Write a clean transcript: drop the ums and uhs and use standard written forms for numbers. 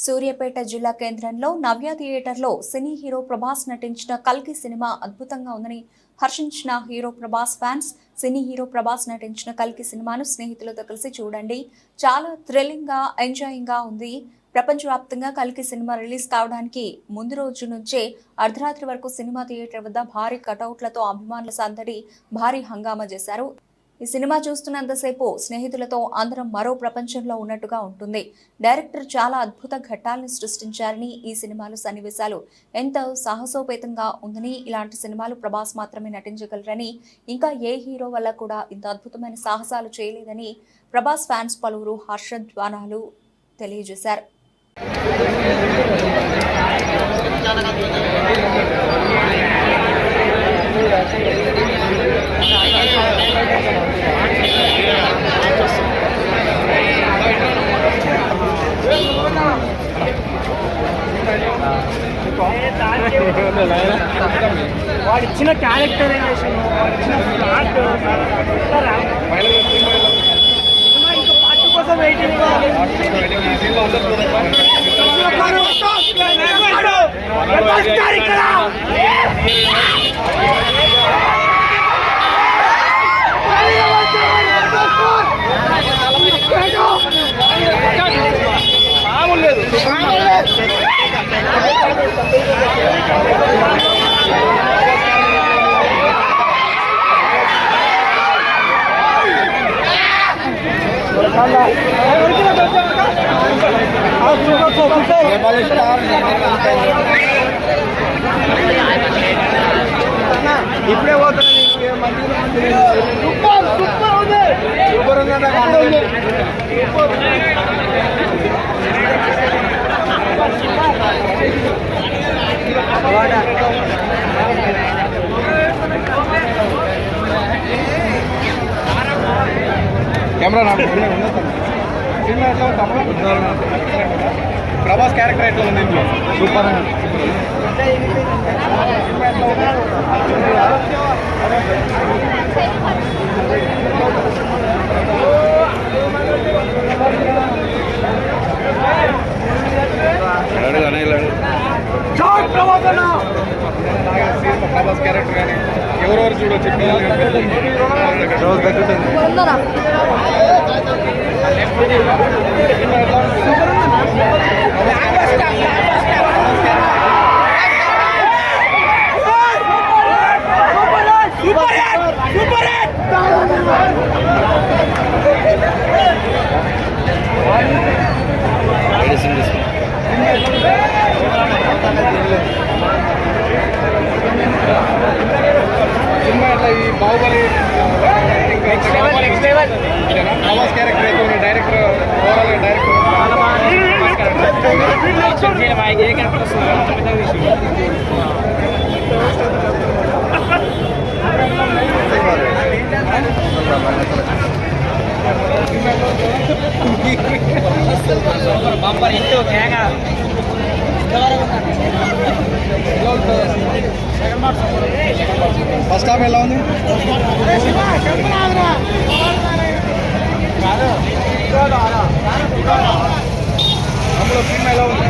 సూర్యాపేట జిల్లా కేంద్రంలో నవ్య థియేటర్లో సినీ హీరో ప్రభాస్ నటించిన కల్కి సినిమా అద్భుతంగా ఉందని హర్షించిన hero Prabhas fans cine hero Prabhas నటించిన కల్కి సినిమాను స్నేహితులతో కలిసి చూడండి. చాలా థ్రిల్లింగ్ గా ఎంజాయింగ్ గా ఉంది. ప్రపంచవ్యాప్తంగా కల్కి సినిమా రిలీజ్ కావడానికి ముందు రోజు నుంచే అర్ధరాత్రి వరకు సినిమా థియేటర్ వద్ద భారీ కటౌట్లతో అభిమానుల సందడి భారీ హంగామా చేశారు. ఈ సినిమా చూస్తున్నంతసేపు స్నేహితులతో అందరం మరో ప్రపంచంలో ఉన్నట్టుగా ఉంటుంది. డైరెక్టర్ చాలా అద్భుత ఘట్టాలను సృష్టించారని, ఈ సినిమాలు సన్నివేశాలు ఎంతో సాహసోపేతంగా ఉందని, ఇలాంటి సినిమాలు ప్రభాస్ మాత్రమే నటించగలరని, ఇంకా ఏ హీరో వల్ల కూడా ఇంత అద్భుతమైన సాహసాలు చేయలేదని ప్రభాస్ ఫ్యాన్స్ పలువురు హర్షధ్వానాలు తెలియజేశారు. వాడిచ్చిన క్యారెక్టరైజేషన్, వాడిచ్చిన ఆర్ట్, ఇంకా పార్ట్ కోసం వెయిటింగ్. ఇప్పుడే పోతున్నా కెమెరా ప్రభాస్ క్యారెక్టర్ ఎట్లా ఉంది? సూపర్ అండి. ప్రభాస్ క్యారెక్టర్ కానీ ఎవరెవరు చూడొచ్చు సినిమా అట్లా ఈ బాహుబలి ప్రభాస్ క్యారెక్టర్ అయితే director overall director bumper into first half ఎలా ఉంది? అందులో సినిమా ఎలా ఉంది?